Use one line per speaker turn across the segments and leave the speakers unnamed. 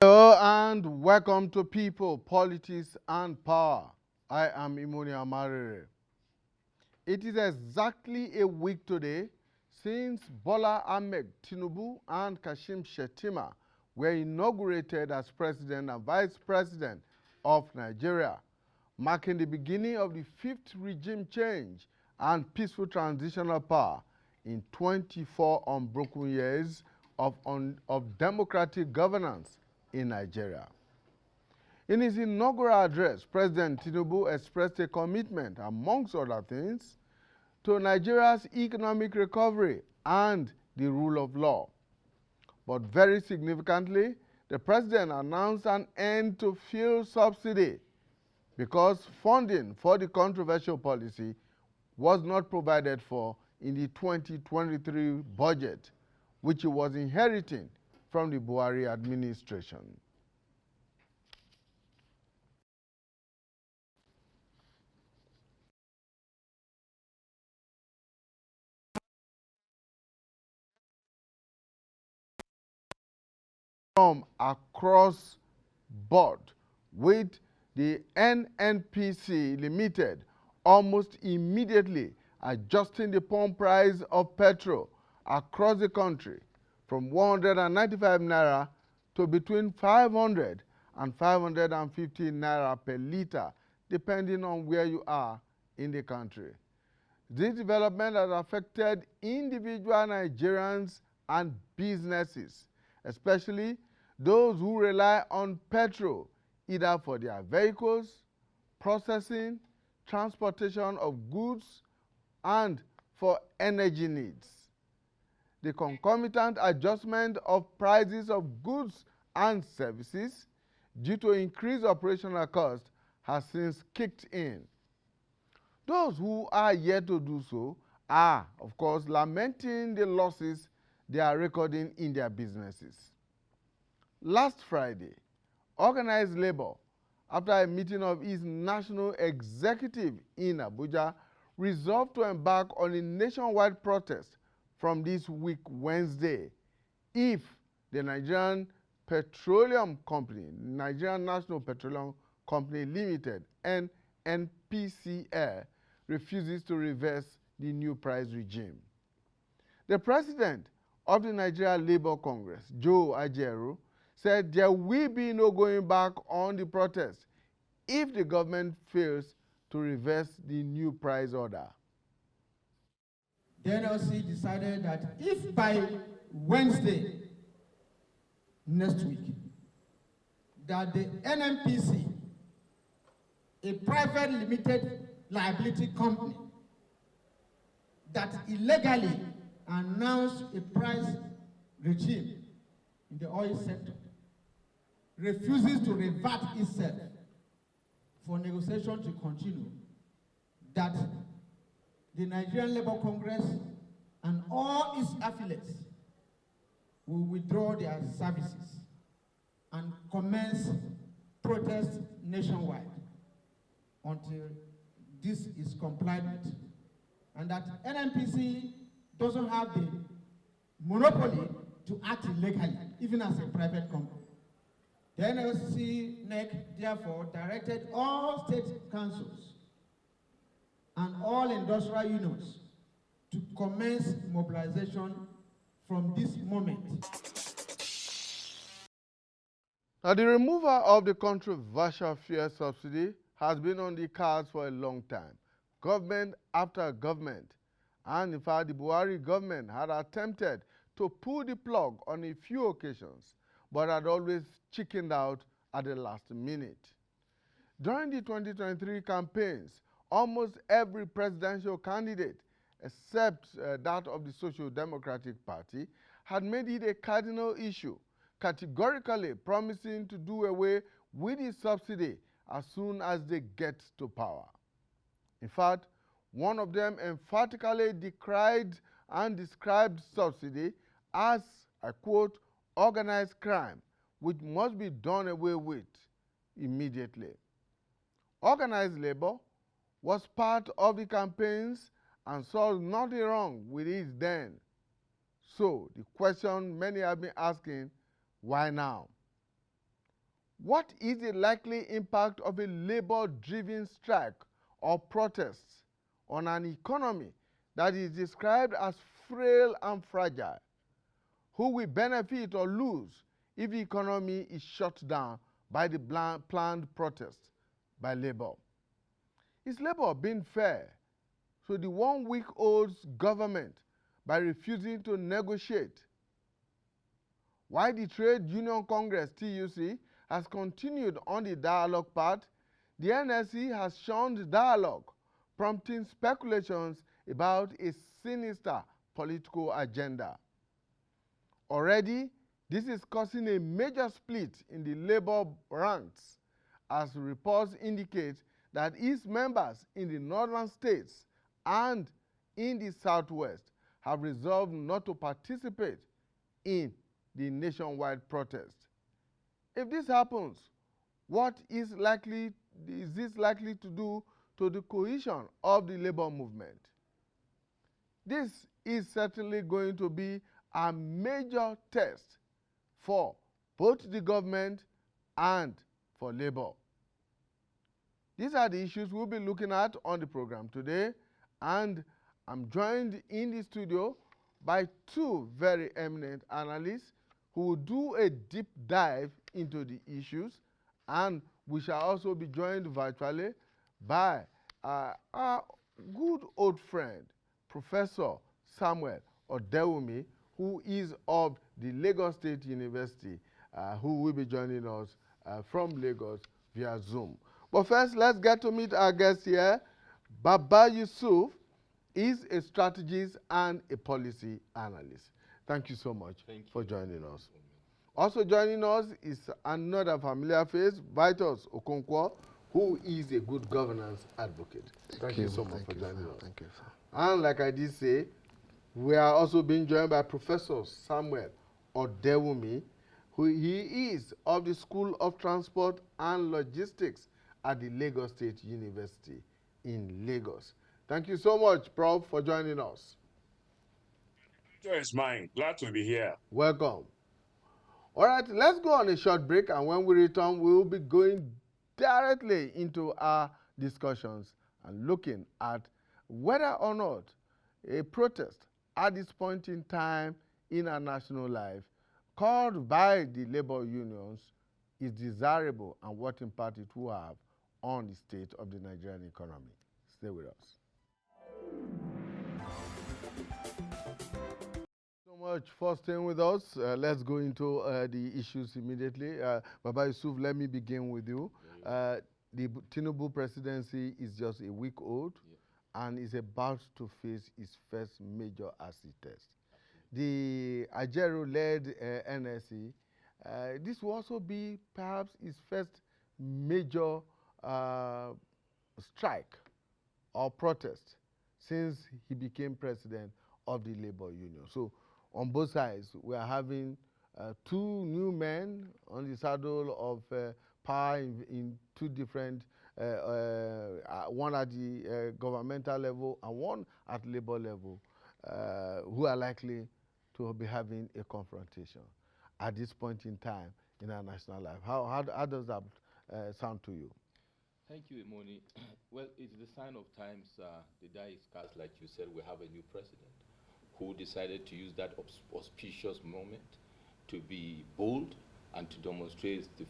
Hello and welcome to People, Politics and Power. I am Imoni Amarere. It is exactly a week today since Bola Ahmed Tinubu and Kashim Shettima were inaugurated as President and Vice President of Nigeria, marking the beginning of the fifth regime change and peaceful transitional power in 24 unbroken years of democratic governance in Nigeria. In his inaugural address, President Tinubu expressed a commitment, amongst other things, to Nigeria's economic recovery and the rule of law. But very significantly, the president announced an end to fuel subsidy because funding for the controversial policy was not provided for in the 2023 budget, which he was inheriting from the Buhari administration. From across board, with the NNPC Limited almost immediately adjusting the pump price of petrol across the country from 195 naira to between 500 and 550 naira per litre, depending on where you are in the country. This development has affected individual Nigerians and businesses, especially those who rely on petrol either for their vehicles, processing, transportation of goods, and for energy needs. The concomitant adjustment of prices of goods and services due to increased operational costs has since kicked in. Those who are yet to do so are, of course, lamenting the losses they are recording in their businesses. Last Friday, organized labor, after a meeting of its national executive in Abuja, resolved to embark on a nationwide protest from this week Wednesday if the Nigerian Petroleum Company, Nigerian National Petroleum Company Limited, NNPCL, refuses to reverse the new price regime. The president of the Nigeria Labour Congress, Joe Ajaero, said there will be no going back on the protest if the government fails to reverse the new price order.
The NLC decided that if by Wednesday next week that the NNPC, a private limited liability company that illegally announced a price regime in the oil sector, refuses to revert itself for negotiation to continue, that the Nigerian Labour Congress and all its affiliates will withdraw their services and commence protests nationwide until this is complied with, and that NNPC doesn't have the monopoly to act illegally, even as a private company. The NLC NEC therefore directed all state councils and all industrial unions to commence mobilization from this moment.
Now, the removal of the controversial fuel subsidy has been on the cards for a long time. Government after government, and in fact the Buhari government had attempted to pull the plug on a few occasions, but had always chickened out at the last minute. During the 2023 campaigns, almost every presidential candidate, except that of the Social Democratic Party, had made it a cardinal issue, categorically promising to do away with the subsidy as soon as they get to power. In fact, one of them emphatically decried and described subsidy as, I quote, organized crime, which must be done away with immediately. Organized labor was part of the campaigns and saw nothing wrong with it then. So the question many have been asking, why now? What is the likely impact of a labor-driven strike or protests on an economy that is described as frail and fragile? Who will benefit or lose if the economy is shut down by the planned protest by labor? Is labor being fair to the 1 week old government by refusing to negotiate? While the Trade Union Congress, TUC, has continued on the dialogue path, the NSC has shunned dialogue, prompting speculations about a sinister political agenda. Already, this is causing a major split in the labor ranks, as reports indicate that its members in the northern states and in the southwest have resolved not to participate in the nationwide protest. If this happens, what is this likely to do to the cohesion of the labor movement? This is certainly going to be a major test for both the government and for labor. These are the issues we'll be looking at on the program today, and I'm joined in the studio by two very eminent analysts who will do a deep dive into the issues, and we shall also be joined virtually by our good old friend, Professor Samuel Odewumi, who is of the Lagos State University, who will be joining us from Lagos via Zoom. But first, let's get to meet our guest here. Baba Yusuf is a strategist and a policy analyst. Thank you so much for joining us. Also joining us is another familiar face, Vitus Okonkwo, who is a good governance advocate. Thank you so much for joining us.
Thank you, sir.
And like I did say, we are also being joined by Professor Samuel Odewumi, who he is of the School of Transport and Logistics at the Lagos State University in Lagos. Thank you so much, Prof, for joining us.
Joy is mine. Glad to be here.
Welcome. All right, let's go on a short break, and when we return, we will be going directly into our discussions and looking at whether or not a protest at this point in time in our national life called by the labor unions is desirable and what impact it will have on the state of the Nigerian economy. Stay with us. Much for staying with us. Let's go into the issues immediately. Baba Yusuf, let me begin with you. The Tinubu presidency is just a week old and is about to face its first major acid test. The Ajero-led NSC, this will also be perhaps its first major strike or protest since he became president of the labor union. So on both sides, we are having two new men on the saddle of power in two different, one at the governmental level and one at labor level, who are likely to be having a confrontation at this point in time in our national life. How does that sound to you?
Thank you, Imoni. Well, it's the sign of times. The die is cast, like you said. We have a new president who decided to use that auspicious moment to be bold and to demonstrate the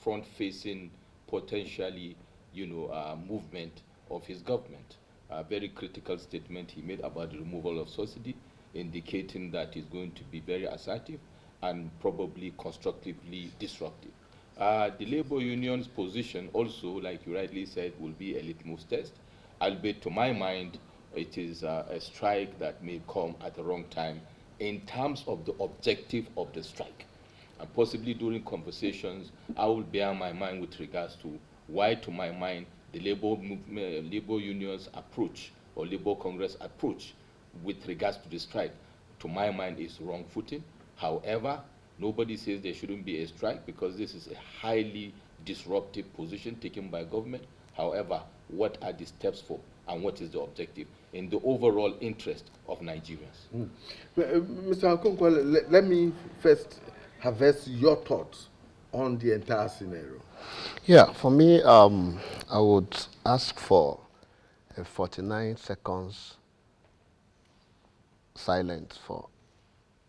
front-facing, potentially, movement of his government. A very critical statement he made about the removal of subsidy, indicating that he's going to be very assertive and probably constructively disruptive. The labor union's position also, like you rightly said, will be a litmus test, albeit to my mind, it is a strike that may come at the wrong time in terms of the objective of the strike. And possibly during conversations, I will bear my mind with regards to why, to my mind, the labor union's approach or labor congress approach with regards to the strike, to my mind, is wrong footing. However, nobody says there shouldn't be a strike because this is a highly disruptive position taken by government. However, what are the steps for and what is the objective in the overall interest of Nigerians?
Mr. Okonkwo, let me first harvest your thoughts on the entire scenario.
Yeah, for me, I would ask for a 49 seconds silence for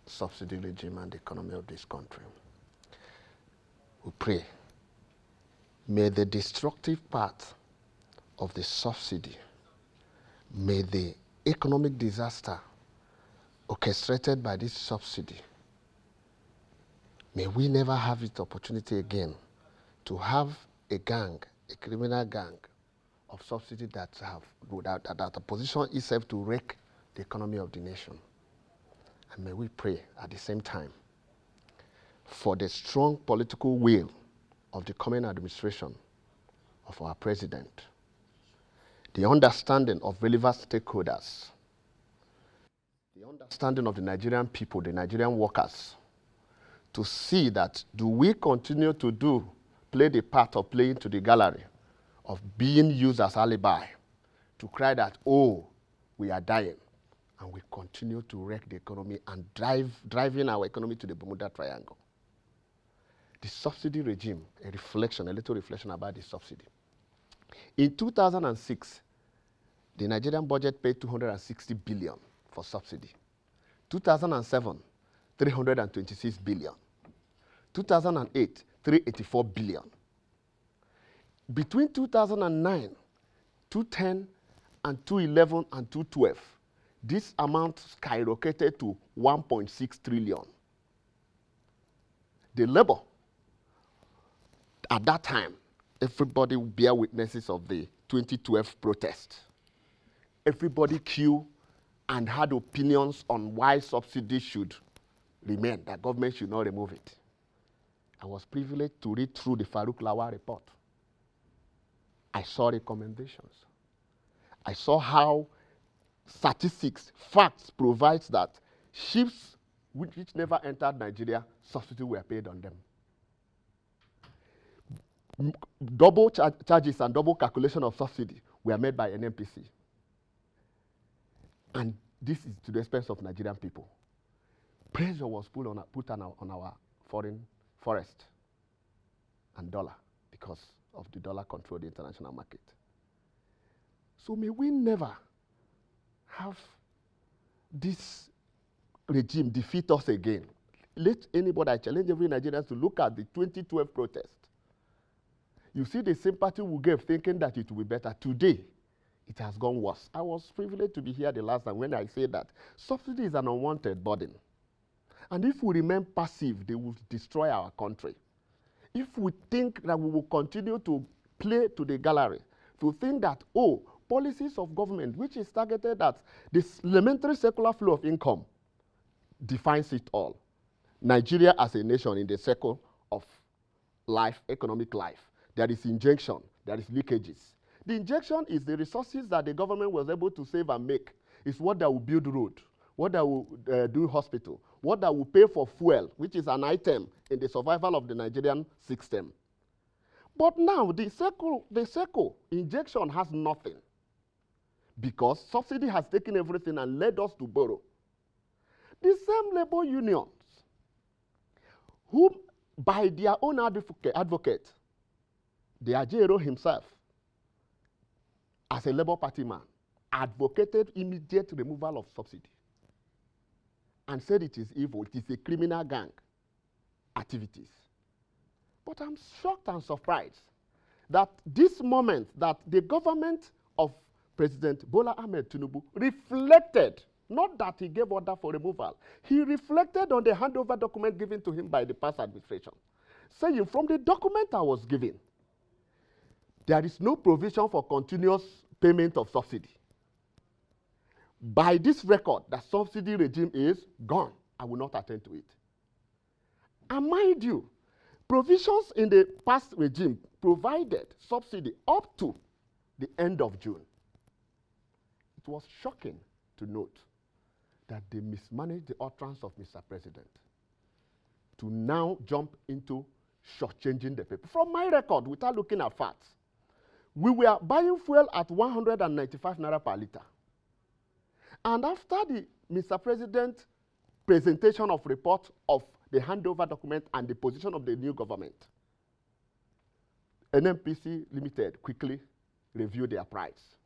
subsidy regime and the economy of this country. We pray. May the destructive part of the subsidy, may the economic disaster orchestrated by this subsidy, may we never have this opportunity again to have a gang, a criminal gang of subsidy that position itself to wreck the economy of the nation. And may we pray at the same time for the strong political will of the coming administration of our president, the understanding of relevant stakeholders, the understanding of the Nigerian people, the Nigerian workers, to see that do we continue to play the part of playing to the gallery of being used as alibi to cry that, oh, we are dying, and we continue to wreck the economy and driving our economy to the Bermuda Triangle. The subsidy regime, a little reflection about the subsidy. In 2006, the Nigerian budget paid 260 billion for subsidy. 2007, 326 billion. 2008, 384 billion. Between 2009, 2010, and 2011 and 2012, this amount skyrocketed to 1.6 trillion. The labor, at that time, everybody bear witnesses of the 2012 protest. Everybody queued and had opinions on why subsidy should remain, that government should not remove it. I was privileged to read through the Farouk Lawal report. I saw recommendations. I saw how statistics, facts provides that ships which never entered Nigeria, subsidy were paid on them. Double charges and double calculation of subsidy were made by NNPC. And this is to the expense of Nigerian people. Pressure was put on our foreign forest and dollar because of the dollar control the international market. So may we never have this regime defeat us again. Let anybody, I challenge every Nigerian to look at the 2012 protest. You see the sympathy we gave thinking that it will be better. Today, it has gone worse. I was privileged to be here the last time when I said that subsidy is an unwanted burden. And if we remain passive, they will destroy our country. If we think that we will continue to play to the gallery, to think that, oh, policies of government, which is targeted at this elementary circular flow of income, defines it all. Nigeria as a nation in the circle of life, economic life, there is injection, there is leakages. The injection is the resources that the government was able to save and make. It's what that will build road, what that will do hospital, what that will pay for fuel, which is an item in the survival of the Nigerian system. But now the circle injection has nothing because subsidy has taken everything and led us to borrow. The same labor unions, whom by their own advocate, the Ajero himself, as a Labour Party man, advocated immediate removal of subsidy and said it is evil, it is a criminal gang activities. But I'm shocked and surprised that this moment that the government of President Bola Ahmed Tinubu reflected, not that he gave order for removal, he reflected on the handover document given to him by the past administration, saying from the document I was given, there is no provision for continuous payment of subsidy. By this record, the subsidy regime is gone. I will not attend to it. And mind you, provisions in the past regime provided subsidy up to the end of June. It was shocking to note that they mismanaged the utterance of Mr. President to now jump into shortchanging the people. From my record, without looking at facts, We were buying fuel at 195 naira per liter. And after the Mr. President presentation of report of the handover document and the position of the new government, NNPC Limited quickly reviewed their price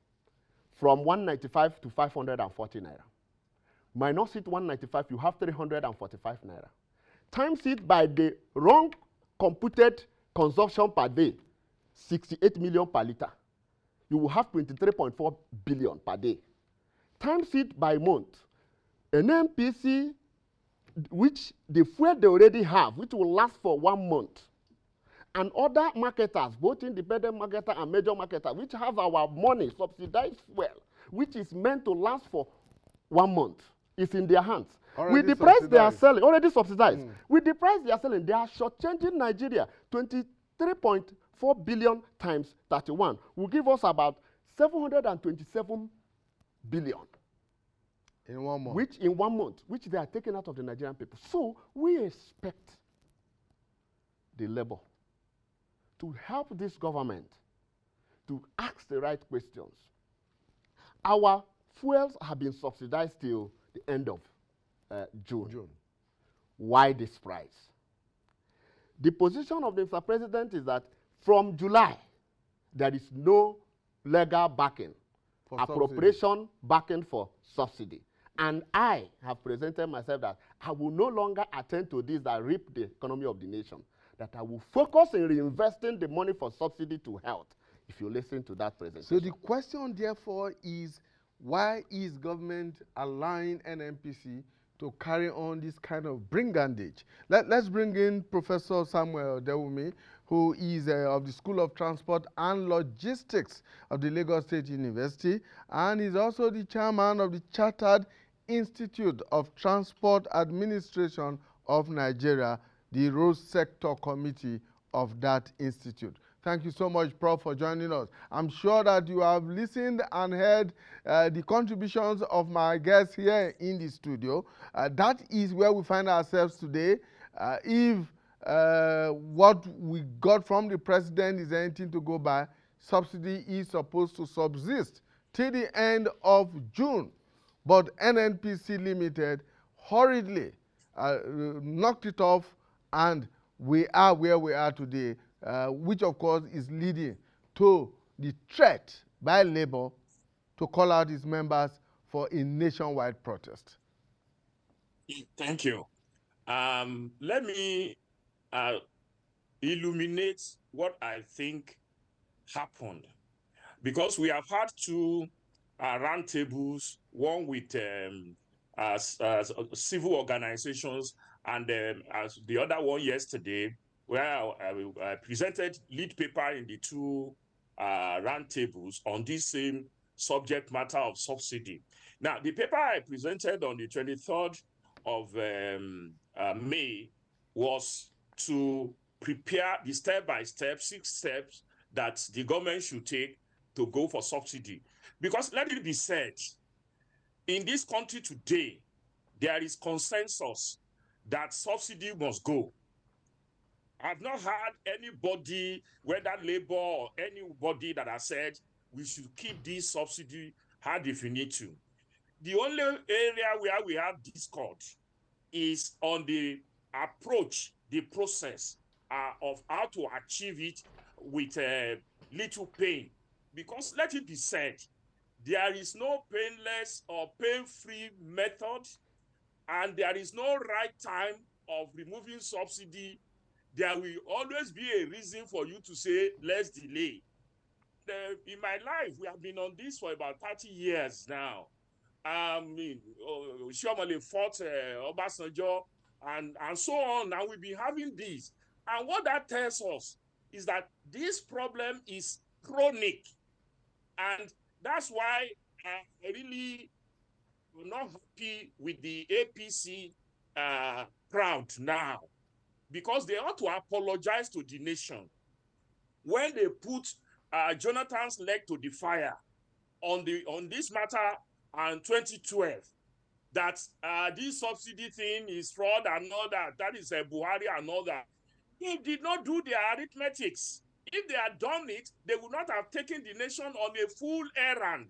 from 195 to 540 naira. Minus it 195, you have 345 naira. Times it by the wrong computed consumption per day, 68 million per liter. You will have 23.4 billion per day. Times it by month, an NPC, which the fuel they already have, which will last for 1 month, and other marketers, both independent marketers and major marketers, which have our money, subsidized fuel, which is meant to last for 1 month, is in their hands.
Already
with the price they are selling, already subsidized, with the price they are selling, they are shortchanging Nigeria. 23.4 billion times 31 will give us about 727 billion.
In 1 month.
Which in 1 month, which they are taking out of the Nigerian people. So we expect the labor to help this government to ask the right questions. Our fuels have been subsidized till the end of June. Why this price? The position of the Mr. President is that from July, there is no legal backing,
For
appropriation backing for subsidy. And I have presented myself that I will no longer attend to this that reap the economy of the nation, that I will focus in reinvesting the money for subsidy to health, if you listen to that presentation.
So the question, therefore, is why is government allowing NNPC to carry on this kind of brigandage? Let's bring in Professor Samuel Dewumi, who is of the School of Transport and Logistics of the Lagos State University, and is also the chairman of the Chartered Institute of Transport Administration of Nigeria, the Road Sector Committee of that institute. Thank you so much, Prof, for joining us. I'm sure that you have listened and heard the contributions of my guests here in the studio. That is where we find ourselves today. If what we got from the president is anything to go by, subsidy is supposed to subsist till the end of June. But NNPC Limited hurriedly knocked it off, and we are where we are today, which of course is leading to the threat by Labour to call out its members for a nationwide protest.
Thank you. Let me illuminate what I think happened, because we have had two roundtables, one with civil organizations, and the other one yesterday, where I presented lead paper in the two roundtables on this same subject matter of subsidy. Now, the paper I presented on the 23rd of May was to prepare the step-by-step, 6 steps that the government should take to go for subsidy. Because let it be said, in this country today, there is consensus that subsidy must go. I've not heard anybody, whether Labour or anybody, that has said we should keep this subsidy ad infinitum. The only area where we have discord is on the approach, the process of how to achieve it with little pain. Because let it be said, there is no painless or pain-free method, and there is no right time of removing subsidy. There will always be a reason for you to say, let's delay. In my life, we have been on this for about 30 years now. I mean, Shiomale fought Obasanjo and so on, and we've been having this. And what that tells us is that this problem is chronic. And that's why I really am not happy with the APC crowd now, because they ought to apologize to the nation when they put Jonathan's leg to the fire on this matter in 2012, that this subsidy thing is fraud and all that. That is Buhari and all that. He did not do their arithmetics. If they had done it, they would not have taken the nation on a full errand.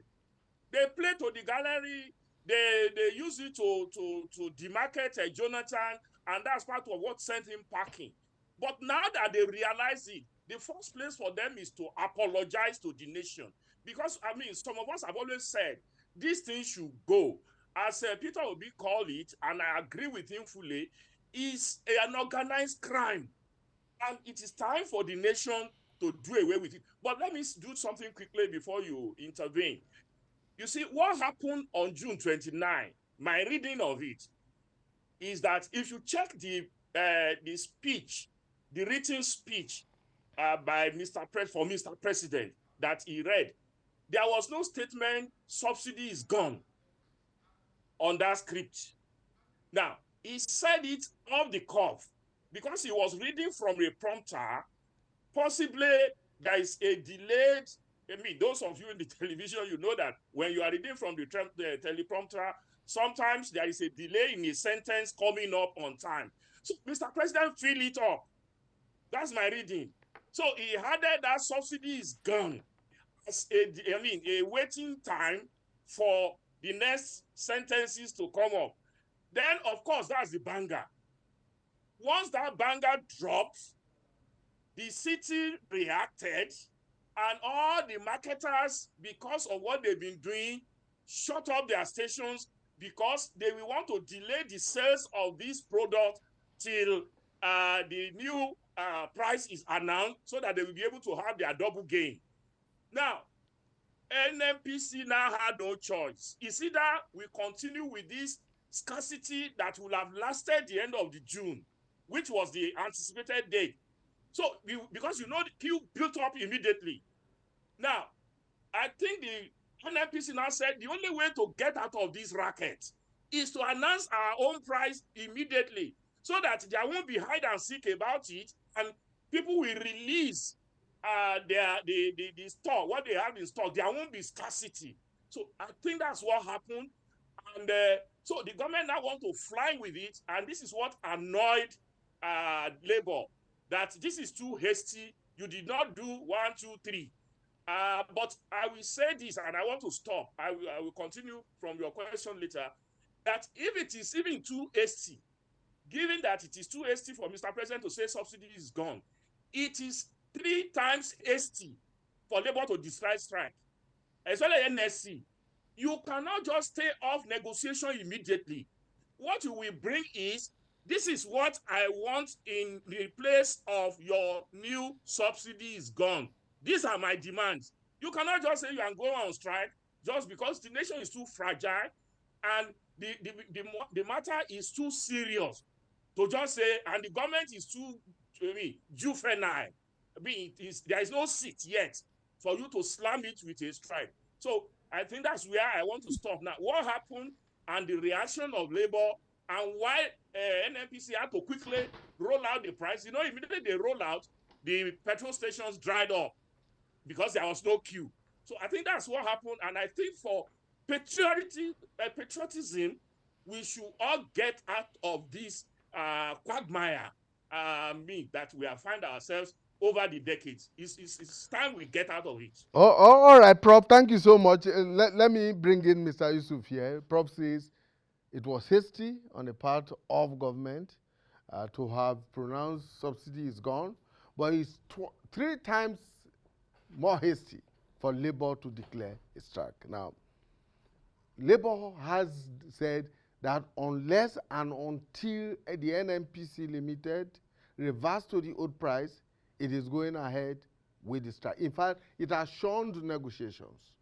They play to the gallery. They use it to demarket Jonathan, and that's part of what sent him packing. But now that they realize it, the first place for them is to apologize to the nation. Because, I mean, some of us have always said, this thing should go. As Peter Obi called it, and I agree with him fully, is an organized crime. And it is time for the nation to do away with it. But let me do something quickly before you intervene. You see, what happened on June 29, my reading of it, is that if you check the speech, the written speech by Mr. President that he read, there was no statement, subsidy is gone on that script. Now, he said it off the cuff because he was reading from a prompter. Possibly there is a delayed, I mean, those of you in the television, you know that when you are reading from the teleprompter, sometimes there is a delay in a sentence coming up on time. So Mr. President fill it up. That's my reading. So he added that subsidy is gone as a waiting time for the next sentences to come up. Then, of course, that's the banger. Once that banger drops, the city reacted, and all the marketers, because of what they've been doing, shut up their stations because they will want to delay the sales of this product till the new price is announced so that they will be able to have their double gain. Now, NNPC now had no choice. It's either we continue with this scarcity that will have lasted the end of the June, which was the anticipated date. So, because the queue built up immediately. Now, I think the NNPC now said the only way to get out of this racket is to announce our own price immediately so that there won't be hide and seek about it, and people will release the store, what they have in stock. There won't be scarcity. So I think that's what happened. And so the government now want to fly with it, and this is what annoyed Labour, that this is too hasty. You did not do 1, 2, 3. But I will say this, and I want to stop. I will continue from your question later, that if it is even too hasty, given that it is too hasty for Mr. President to say subsidy is gone, it is 3 times hasty for Labour to declare strike, especially NSC. You cannot just stay off negotiation immediately. What you will bring is, this is what I want in the place of your new subsidy is gone. These are my demands. You cannot just say you can go on strike just because the nation is too fragile and the matter is too serious to just say, and the government is too juvenile. There is no seat yet for you to slam it with a strike. So I think that's where I want to stop now. What happened and the reaction of Labour, and why NNPC had to quickly roll out the price. Immediately they roll out, the petrol stations dried up because there was no queue. So I think that's what happened. And I think for patriotism, we should all get out of this quagmire that we have found ourselves over the decades. It's time we get out of it.
All right, Prof. Thank you so much. Let me bring in Mr. Yusuf here. Prof says it was hasty on the part of government to have pronounced subsidy is gone, but it's 3 times more hasty for Labour to declare a strike. Now, Labour has said that unless and until the NNPC Limited reverts to the old price, it is going ahead with the strike. In fact, it has shunned negotiations.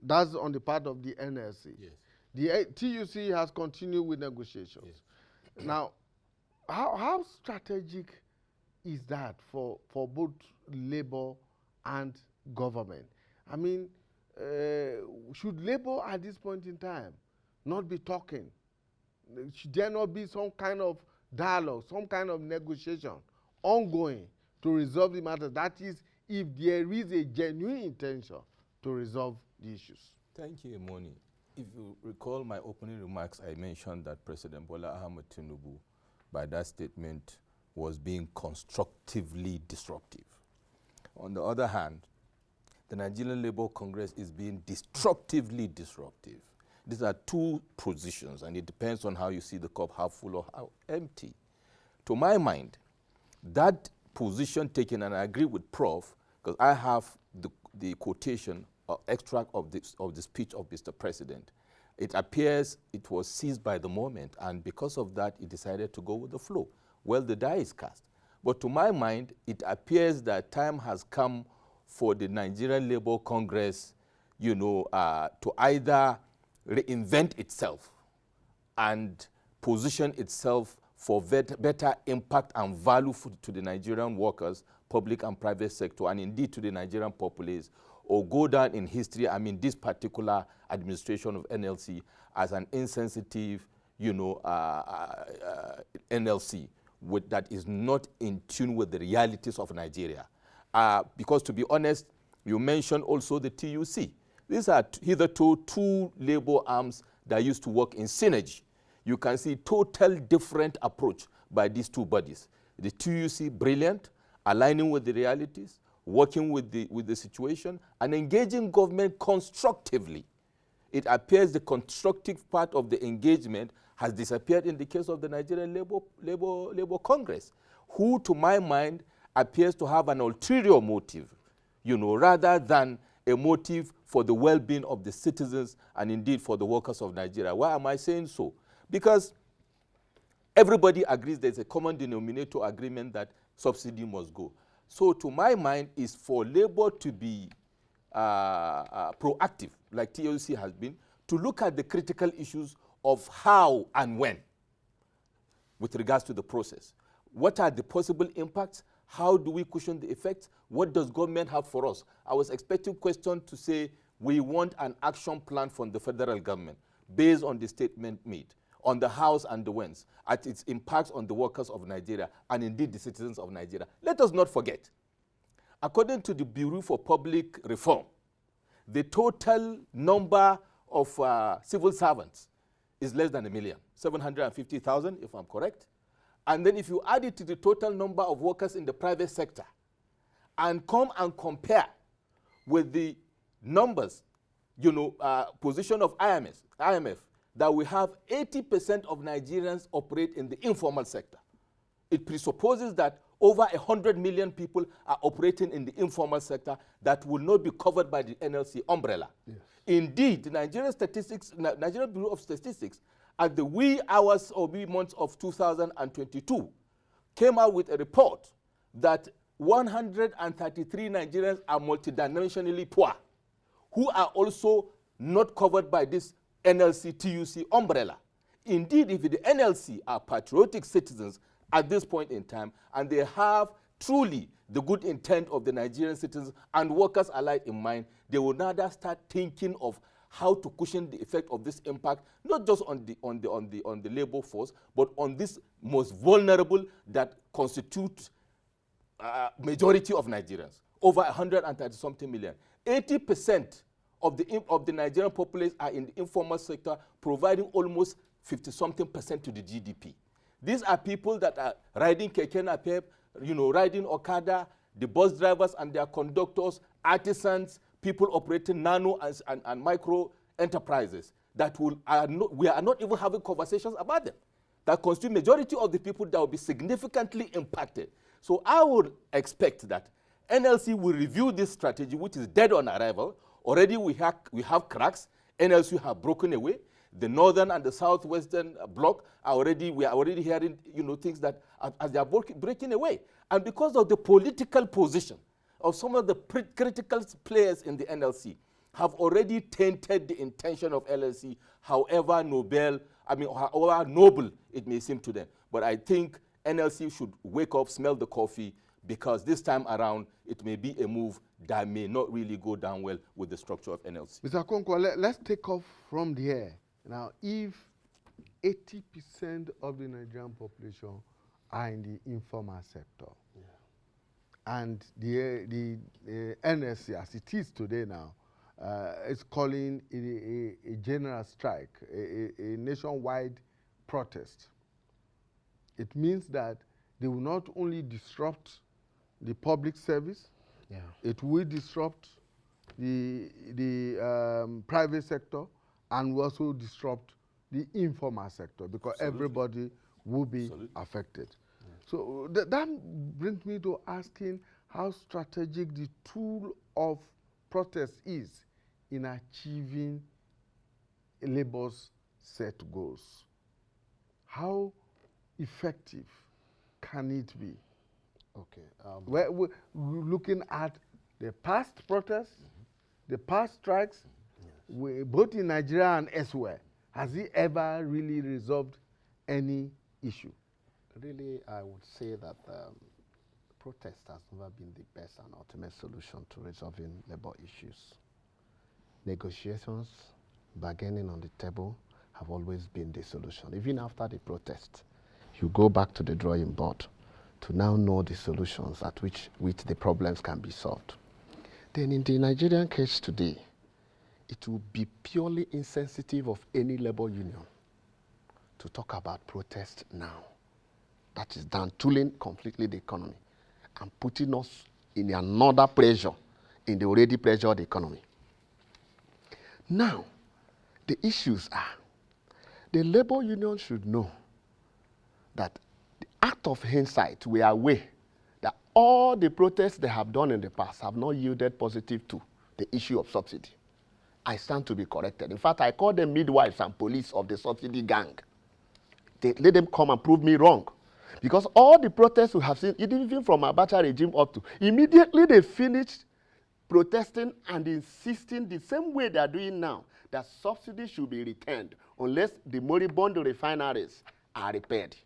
That's on the part of the NLC.
Yes.
The TUC has continued with negotiations. Yes. Now, how strategic is that for both Labour and government? I mean, should Labour at this point in time not be talking? Should there not be some kind of dialogue, some kind of negotiation ongoing to resolve the matter? That is, if there is a genuine intention to resolve the issues.
Thank you, Emoni. If you recall my opening remarks, I mentioned that President Bola Ahmed Tinubu, by that statement, was being constructively disruptive. On the other hand, the Nigerian Labour Congress is being destructively disruptive. These are two positions, and it depends on how you see the cup, half full or how empty. To my mind, that position taken, and I agree with Prof, because I have the quotation or extract of the speech of Mr. President. It appears it was seized by the moment, and because of that, it decided to go with the flow. Well, the die is cast. But to my mind, it appears that time has come for the Nigerian Labour Congress, to either reinvent itself and position itself for better impact and value to the Nigerian workers, public and private sector, and indeed to the Nigerian populace, or go down in history, this particular administration of NLC as an insensitive, NLC that is not in tune with the realities of Nigeria. Because to be honest, you mentioned also the TUC. These are hitherto two labor arms that used to work in synergy. You can see total different approach by these two bodies. The TUC, brilliant, aligning with the realities, working with the situation, and engaging government constructively. It appears the constructive part of the engagement has disappeared in the case of the Nigerian Labour Congress, who, to my mind, appears to have an ulterior motive, rather than a motive for the well-being of the citizens and indeed for the workers of Nigeria. Why am I saying so? Because everybody agrees there's a common denominator agreement that subsidy must go. So to my mind, is for labor to be proactive, like TLC has been, to look at the critical issues of how and when with regards to the process. What are the possible impacts? How do we cushion the effects? What does government have for us? I was expecting question to say, we want an action plan from the federal government based on the statement made on the hows and the whens, at its impacts on the workers of Nigeria and indeed the citizens of Nigeria. Let us not forget, according to the Bureau for Public Reform, the total number of civil servants is less than 1 million, 750,000 if I'm correct. And then if you add it to the total number of workers in the private sector and come and compare with the numbers, position of IMF, that we have 80% of Nigerians operate in the informal sector. It presupposes that over 100 million people are operating in the informal sector that will not be covered by the NLC umbrella. Yes. Indeed, the Nigerian Bureau of Statistics, at the wee hours or wee months of 2022, came out with a report that 133 Nigerians are multidimensionally poor, who are also not covered by this NLC TUC umbrella. Indeed, if the NLC are patriotic citizens at this point in time, and they have truly the good intent of the Nigerian citizens and workers alike in mind, they will rather start thinking of how to cushion the effect of this impact, not just on the labor force, but on this most vulnerable that constitute majority of Nigerians, over 130-something million. 80% of the Nigerian populace are in the informal sector, providing almost 50-something% to the GDP. These are people that are riding keke napep, riding Okada, the bus drivers and their conductors, artisans, people operating nano and micro enterprises that we are not even having conversations about them. That constitute majority of the people that will be significantly impacted. So I would expect that NLC will review this strategy, which is dead on arrival. Already we have cracks. NLC have broken away. The northern and the southwestern bloc we are already hearing things that as they are breaking away. And because of the political position of some of the critical players in the NLC have already tainted the intention of NLC, however noble it may seem to them. But I think NLC should wake up, smell the coffee, because this time around it may be a move that may not really go down well with the structure of NLC.
Mr. Konkwa, let's take off from there. Now, if 80% of the Nigerian population are in the informal sector, and the NSC, as it is today now, is calling a general strike, a nationwide protest, it means that they will not only disrupt the public service,
Yeah.
It will disrupt the private sector, and will also disrupt the informal sector, because
Absolutely.
everybody will be
Absolutely.
affected. So that brings me to asking how strategic the tool of protest is in achieving labor's set goals. How effective can it be?
Okay.
We're looking at the past protests, the past strikes, both in Nigeria and elsewhere. Has it ever really resolved any issue?
Really, I would say that protest has never been the best and ultimate solution to resolving labor issues. Negotiations, bargaining on the table have always been the solution. Even after the protest, you go back to the drawing board to now know the solutions at which the problems can be solved. Then in the Nigerian case today, it will be purely insensitive of any labor union to talk about protest now. That is down tooling completely the economy and putting us in another pressure in the already pressured economy. Now, the issues are, the labor union should know that the act of hindsight, we are aware that all the protests they have done in the past have not yielded positive to the issue of subsidy. I stand to be corrected. In fact, I call them midwives and police of the subsidy gang. Let them come and prove me wrong. Because all the protests we have seen, even from Abacha regime up to, immediately they finished protesting and insisting the same way they are doing now, that subsidy should be returned unless the moribund refineries are repaired.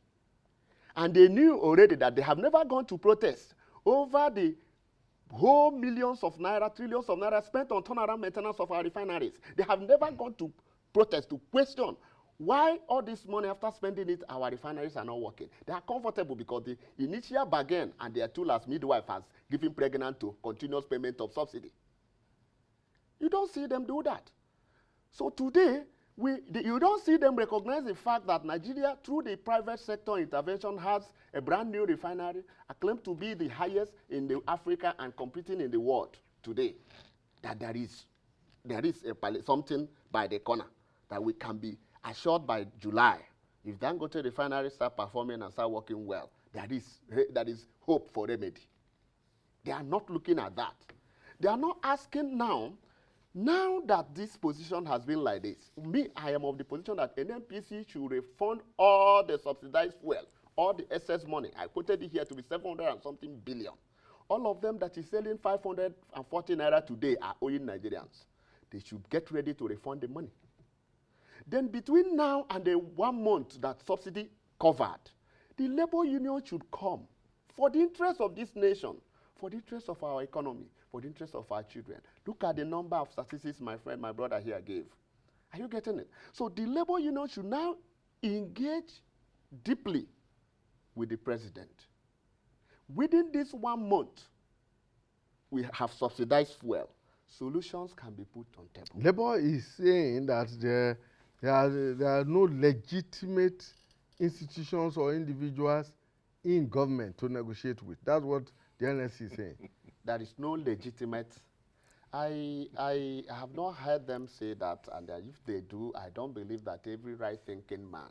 And they knew already that they have never gone to protest over the whole millions of naira, trillions of naira spent on turnaround maintenance of our refineries. They have never gone to protest to question why all this money, after spending it, our refineries are not working. They are comfortable because the initial bargain and their tool as midwife has given pregnant to continuous payment of subsidy. You don't see them do that. So today, you don't see them recognize the fact that Nigeria, through the private sector intervention, has a brand new refinery, acclaimed to be the highest in Africa and competing in the world today. That there is something by the corner that we can be assured by July. If Dangote refinery start performing and start working well, there is hope for remedy. They are not looking at that. They are not asking now that this position has been like this. I am of the position that NNPC should refund all the subsidized fuel, all the excess money. I quoted it here to be 700 and something billion. All of them that is selling 540 naira today are owing Nigerians. They should get ready to refund the money. Then between now and the 1 month that subsidy covered, the labor union should come for the interest of this nation, for the interest of our economy, for the interest of our children. Look at the number of statistics my brother here gave. Are you getting it? So the labor union should now engage deeply with the president. Within this 1 month, we have subsidized fuel. Solutions can be put on table.
Labour is saying that there are no legitimate institutions or individuals in government to negotiate with. That's what the NSC is saying.
There is no legitimate. I have not heard them say that, and if they do, I don't believe that every right-thinking man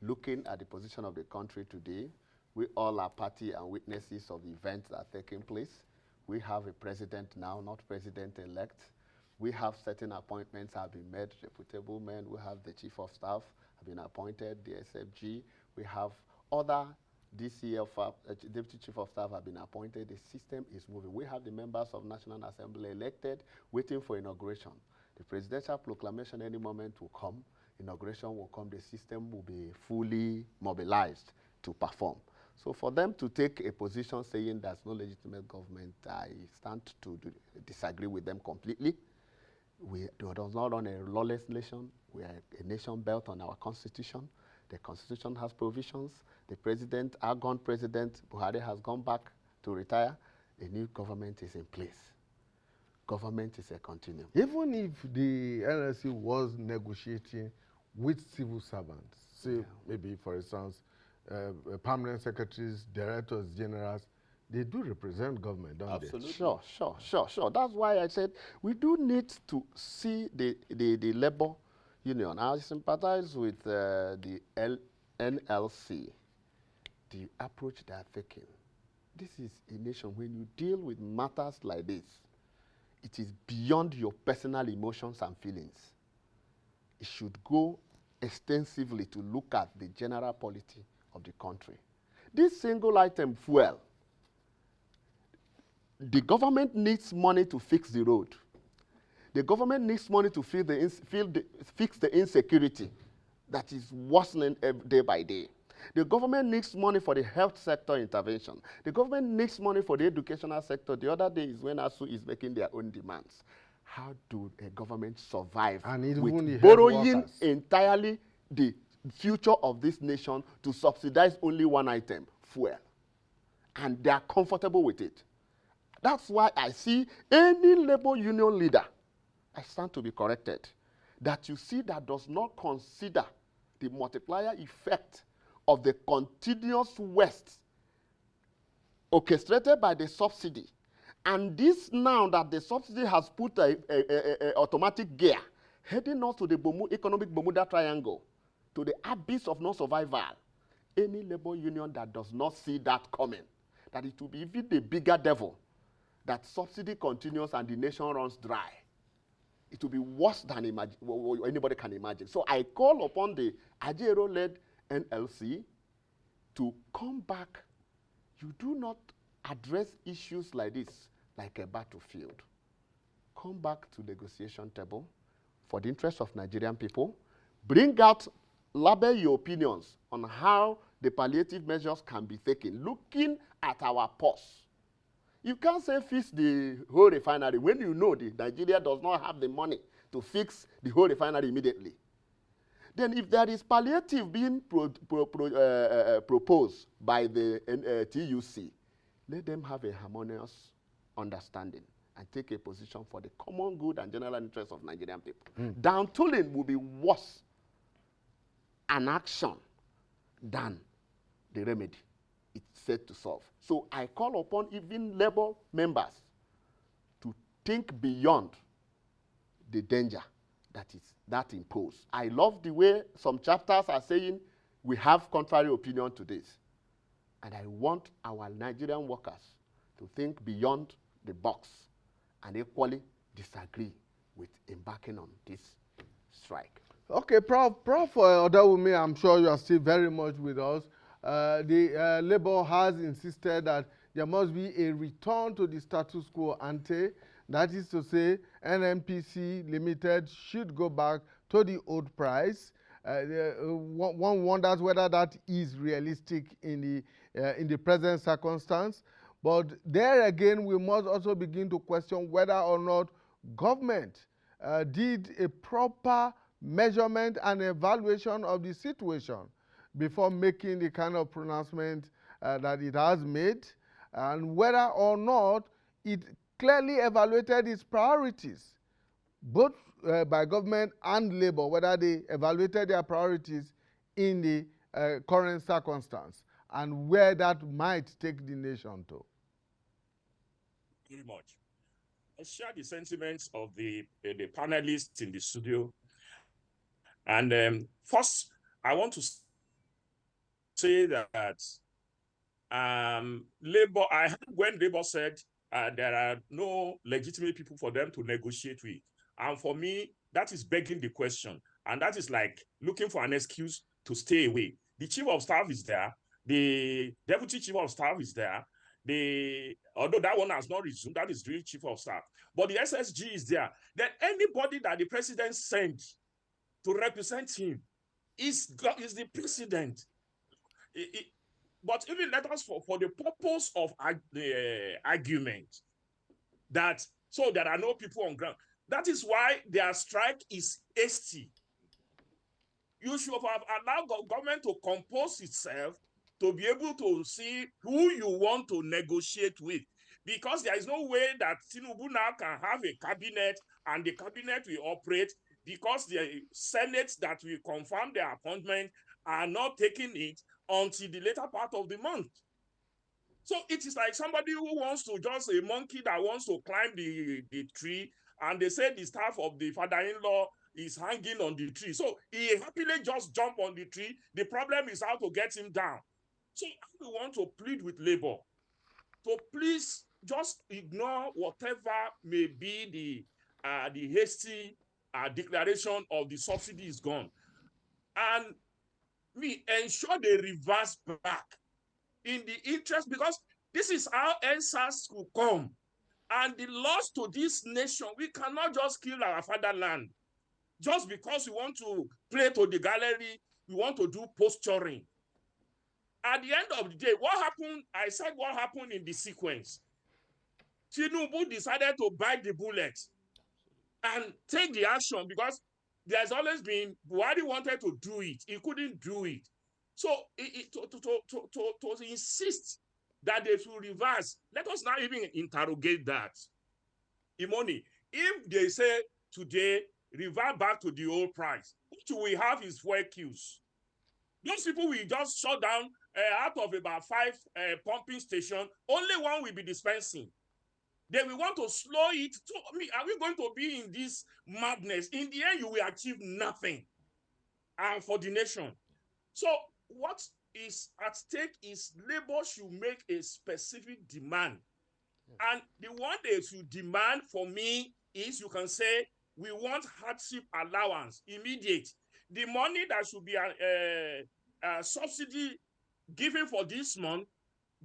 looking at the position of the country today, we all are party and witnesses of events that are taking place. We have a president now, not president-elect. We have certain appointments have been made, reputable men. We have the chief of staff have been appointed, the SFG. We have other DCF, deputy chief of staff have been appointed. The system is moving. We have the members of National Assembly elected, waiting for inauguration. The presidential proclamation any moment will come. Inauguration will come. The system will be fully mobilized to perform. So for them to take a position saying there's no legitimate government, I stand to disagree with them completely. We do not run a lawless nation. We are a nation built on our constitution. The constitution has provisions. The president, our gone president, Buhari, has gone back to retire. A new government is in place. Government is a continuum.
Even if the NSC was negotiating with civil servants, say maybe, for instance, permanent secretaries, directors, generals, They do represent government, don't
Absolutely.
Sure. That's why I said we do need to see the labor union. I sympathize with the NLC, the approach they are taking. This is a nation, when you deal with matters like this, it is beyond your personal emotions and feelings. It should go extensively to look at the general polity of the country. This single item fuel, the government needs money to fix the road. The government needs money to fix the insecurity that is worsening day by day. The government needs money for the health sector intervention. The government needs money for the educational sector. The other day is when ASU is making their own demands. How do a government survive with borrowing entirely the future of this nation to subsidize only one item, fuel? And they are comfortable with it. That's why I see any labor union leader, I stand to be corrected, that you see that does not consider the multiplier effect of the continuous waste orchestrated by the subsidy. And this now that the subsidy has put a automatic gear heading us to the economic Bermuda Triangle, to the abyss of non-survival, any labor union that does not see that coming, that it will be even the bigger devil, that subsidy continues and the nation runs dry, it will be worse than anybody can imagine. So I call upon the Ajero-led NLC to come back. You do not address issues like this like a battlefield. Come back to negotiation table for the interest of Nigerian people. Bring out, label your opinions on how the palliative measures can be taken, looking at our pulse. You can't say fix the whole refinery when you know that Nigeria does not have the money to fix the whole refinery immediately. Then if there is palliative being proposed by the TUC, let them have a harmonious understanding and take a position for the common good and general interest of Nigerian people. Down-tooling will be worse an action than the remedy it's set to solve. So I call upon even labor members to think beyond the danger that imposed. I love the way some chapters are saying we have contrary opinion to this. And I want our Nigerian workers to think beyond the box and equally disagree with embarking on this strike.
Okay, Prof. Odawumi, I'm sure you are still very much with us. The Labour has insisted that there must be a return to the status quo ante. That is to say, NNPC Limited should go back to the old price. One wonders whether that is realistic in the present circumstance. But there again, we must also begin to question whether or not government did a proper measurement and evaluation of the situation before making the kind of pronouncement that it has made, and whether or not it clearly evaluated its priorities, both by government and labor, whether they evaluated their priorities in the current circumstance and where that might take the nation to.
Very much. I share the sentiments of the panelists in the studio. And first, I want to say that Labour, I heard when Labour said there are no legitimate people for them to negotiate with. And for me, that is begging the question. And that is like looking for an excuse to stay away. The chief of staff is there. The deputy chief of staff is there. Although that one has not resumed, that is the chief of staff. But the SSG is there. Then anybody that the president sent to represent him is the president. But even let us, for the purpose of the argument, that so there are no people on ground. That is why their strike is hasty. You should have allowed government to compose itself to be able to see who you want to negotiate with. Because there is no way that Tinubu now can have a cabinet and the cabinet will operate because the Senate that will confirm their appointment are not taking it until the later part of the month. So it is like somebody who wants to, just a monkey that wants to climb the tree, and they say the staff of the father-in-law is hanging on the tree. So he happily just jump on the tree. The problem is how to get him down. So we want to plead with Labour to please just ignore whatever may be the hasty declaration of the subsidy is gone, and ensure they reverse back in the interest, because this is how NSAS will come. And the loss to this nation, we cannot just kill our fatherland just because we want to play to the gallery, we want to do posturing. At the end of the day, what happened? I said what happened in the sequence. Tinubu decided to bite the bullet and take the action, because there's always been, Buhari wanted to do it, he couldn't do it. So to insist that they should reverse, let us not even interrogate that. Imoni, if they say today, revert back to the old price, what we have is fuel queues. Those people will just shut down out of about 5 pumping stations, only one will be dispensing. They will want to slow it. So, are we going to be in this madness? In the end, you will achieve nothing for the nation. So what is at stake is Labour should make a specific demand. And the one they should demand for me is, you can say, we want hardship allowance, immediate. The money that should be a subsidy given for this month,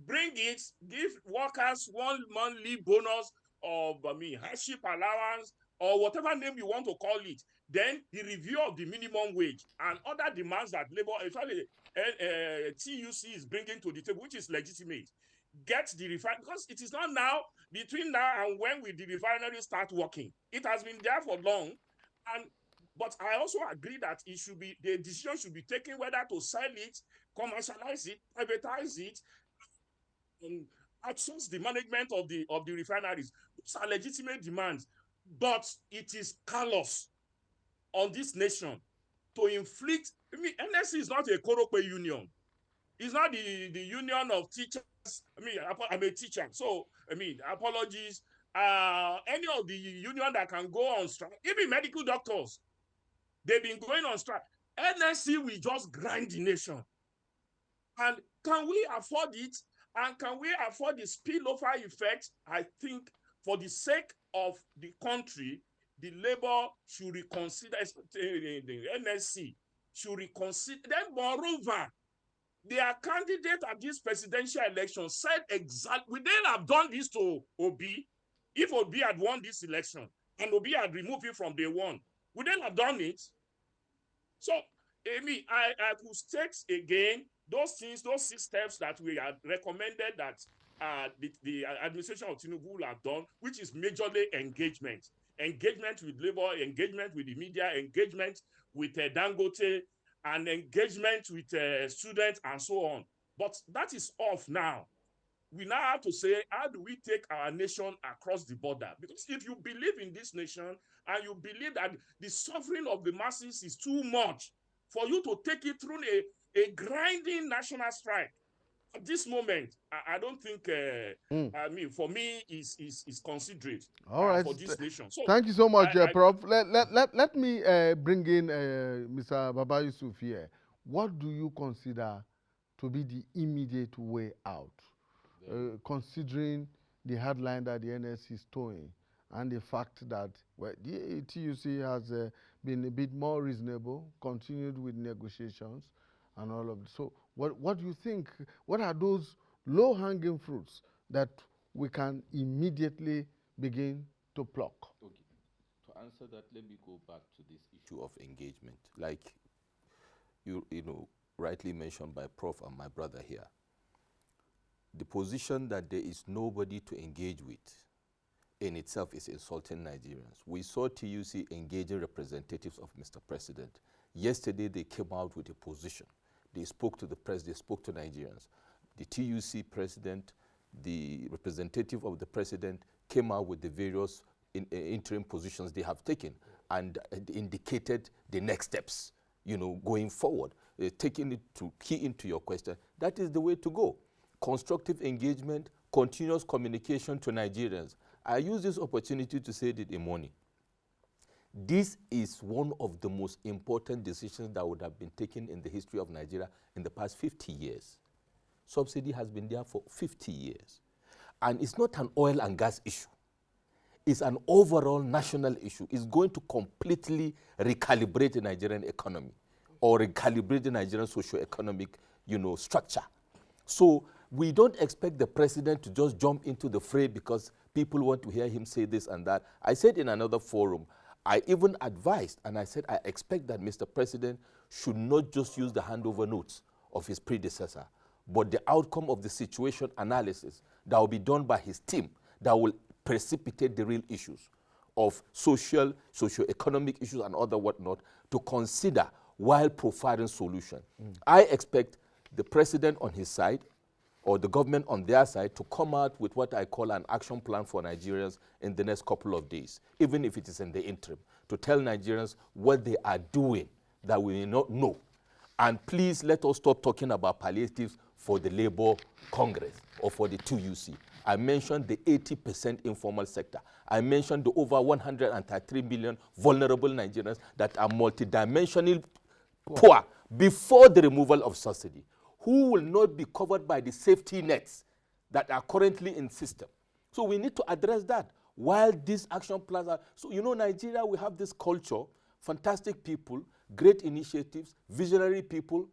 bring it, give workers 1 monthly bonus of hardship allowance, or whatever name you want to call it. Then the review of the minimum wage and other demands that Labour, especially TUC, is bringing to the table, which is legitimate. Get the refinery, because it is not now, between now and when will the refinery start working. It has been there for long, but I also agree that the decision should be taken whether to sell it, commercialize it, privatize it, and outsource the management of the refineries. Those are legitimate demands, but it is callous on this nation to inflict. NSC is not a Korope union. It's not the union of teachers. I'm a teacher, so apologies. Any of the union that can go on strike, even medical doctors, they've been going on strike. NSC will just grind the nation. And can we afford it? And can we afford the spillover effect? I think for the sake of the country, the Labour should reconsider, the NSC should reconsider. Then, moreover, their candidate at this presidential election said exactly, we didn't have done this to Obi if Obi had won this election and Obi had removed it from day one. We didn't have done it. So, I could state again those things, those 6 steps that we had recommended that the administration of Tinubu will have done, which is majorly engagement with Labour, engagement with the media, engagement with Dangote, and engagement with students and so on. But that is off now. We now have to say, how do we take our nation across the border? Because if you believe in this nation and you believe that the suffering of the masses is too much for you to take it through a grinding national strike, at this moment, I don't think, for me, is considerate for this nation. So,
thank you so much, Prof. Let me bring in Mr. Baba Yusuf here. What do you consider to be the immediate way out, considering the headline that the NS is towing and the fact that the TUC has been a bit more reasonable, continued with negotiations and all of this. So what do you think, what are those low-hanging fruits that we can immediately begin to pluck?
Okay. To answer that, let me go back to this issue of engagement. Like you rightly mentioned by Prof and my brother here, the position that there is nobody to engage with in itself is insulting Nigerians. We saw TUC engaging representatives of Mr. President. Yesterday, they came out with a position. They spoke to the press, they spoke to Nigerians. The TUC president, the representative of the president came out with the various interim positions they have taken and indicated the next steps, going forward. Taking it to key into your question, that is the way to go. constructive engagement, continuous communication to Nigerians. I use this opportunity to say that, Imoni, this is one of the most important decisions that would have been taken in the history of Nigeria in the past 50 years. Subsidy has been there for 50 years. And it's not an oil and gas issue. It's an overall national issue. It's going to completely recalibrate the Nigerian economy or recalibrate the Nigerian socio-economic, structure. So we don't expect the president to just jump into the fray because people want to hear him say this and that. I said in another forum, I even advised, and I said I expect that Mr. President should not just use the handover notes of his predecessor, but the outcome of the situation analysis that will be done by his team that will precipitate the real issues of socio-economic issues and other whatnot to consider while providing solution. I expect the president on his side or the government on their side to come out with what I call an action plan for Nigerians in the next couple of days, even if it is in the interim, to tell Nigerians what they are doing that we may not know. And please let us stop talking about palliatives for the Labour Congress or for the 2UC. I mentioned the 80% informal sector. I mentioned the over 133 million vulnerable Nigerians that are multidimensionally poor before the removal of subsidy, who will not be covered by the safety nets that are currently in system. So we need to address that while these action plans are. So, Nigeria, we have this culture, fantastic people, great initiatives, visionary people,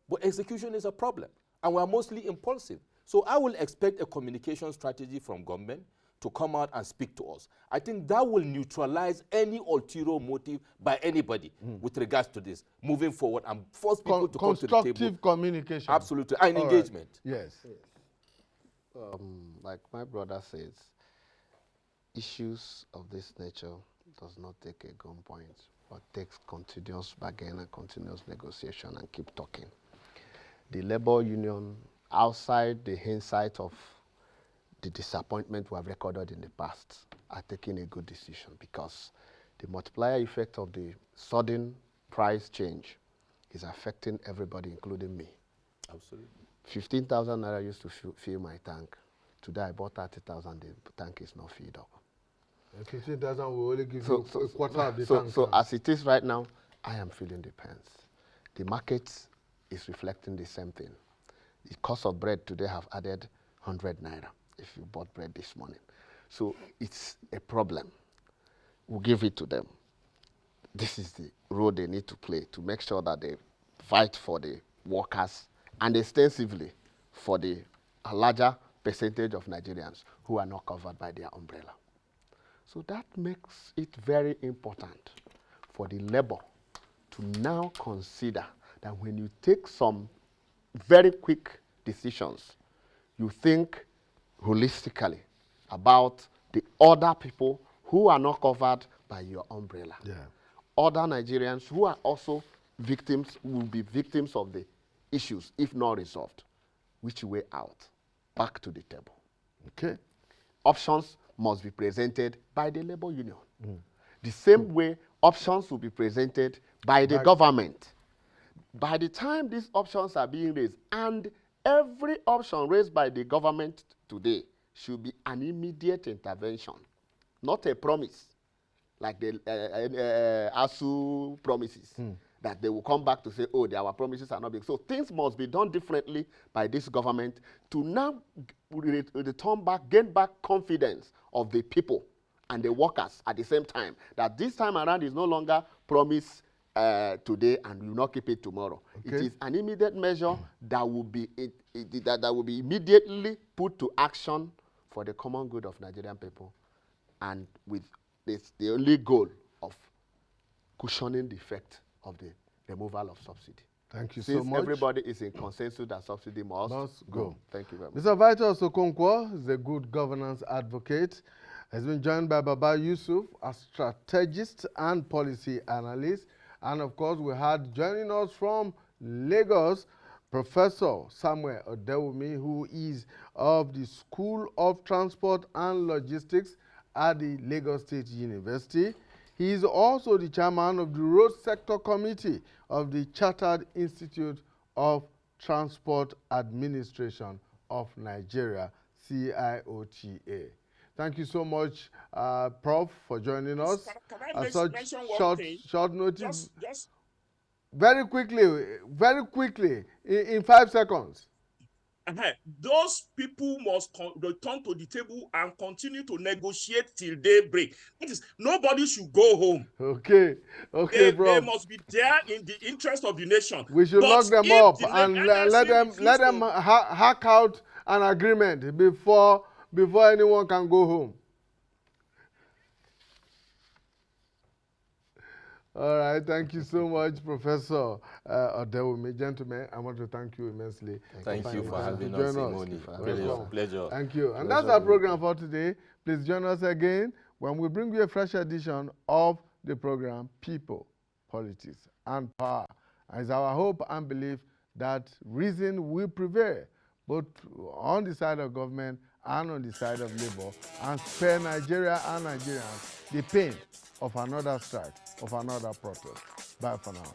but execution is a problem. And we're mostly impulsive. So I will expect a communication strategy from government to come out and speak to us. I think that will neutralize any ulterior motive by anybody with regards to this moving forward and force people to come to the table.
Constructive communication.
Absolutely, and
All
engagement.
Right. Yes.
Like my brother says, issues of this nature does not take a gunpoint, but takes continuous bargain and continuous negotiation and keep talking. The labor union, outside the hindsight of the disappointment we have recorded in the past, are taking a good decision because the multiplier effect of the sudden price change is affecting everybody, including me.
Absolutely.
15,000 naira used to fill my tank. Today I bought 30,000, the tank is not filled up.
15,000 will only give you a quarter of the tank.
So as it is right now, I am feeling the pains. The market is reflecting the same thing. The cost of bread today have added 100 naira if you bought bread this morning. So it's a problem. We'll give it to them. This is the role they need to play to make sure that they fight for the workers and extensively for the larger percentage of Nigerians who are not covered by their umbrella. So that makes it very important for the labor to now consider that when you take some very quick decisions, you think holistically about the other people who are not covered by your umbrella.
Yeah.
Other Nigerians who are also victims, will be victims of the issues if not resolved. Which way out? Back to the table.
Okay.
Options must be presented by the labor union. The same way options will be presented by the government. By the time these options are being raised, and every option raised by the government today should be an immediate intervention, not a promise, like the ASU promises, that they will come back to say, oh, our promises are not big. So things must be done differently by this government to now return back, gain back confidence of the people and the workers at the same time, that this time around is no longer promise today and will not keep it tomorrow. Okay. It is an immediate measure that will be that will be immediately put to action for the common good of Nigerian people, and with this, the only goal of cushioning the effect of the removal of subsidy.
Thank you
Since
so much.
Everybody is in consensus that subsidy must go. Thank you very much.
Mr. Vitus Okonkwo is a good governance advocate. Has been joined by Baba Yusuf, a strategist and policy analyst. And of course, we had joining us from Lagos, Professor Samuel Odewumi, who is of the School of Transport and Logistics at the Lagos State University. He is also the chairman of the Road Sector Committee of the Chartered Institute of Transport Administration, of Nigeria, CIOTA. Thank you so much, Prof, for joining us.
Can I
Such
mention one thing?
short notice.
Just
very quickly, in 5 seconds.
Those people must return to the table and continue to negotiate till daybreak. That is, nobody should go home.
Okay,
They
Prof.
must be there in the interest of the nation.
We should
But
lock them
if
up
the
and
NLC
let them hack out an agreement before anyone can go home. All right, thank you so much, Professor Odewumi. Gentlemen, I want to thank you immensely.
Thank you for having us, Imoni. Pleasure.
Thank you. And that's our program for today. Please join us again when we bring you a fresh edition of the program People, Politics, and Power. And it's our hope and belief that reason will prevail, both on the side of government and on the side of labor, and spare Nigeria and Nigerians the pain of another strike, of another protest. Bye for now.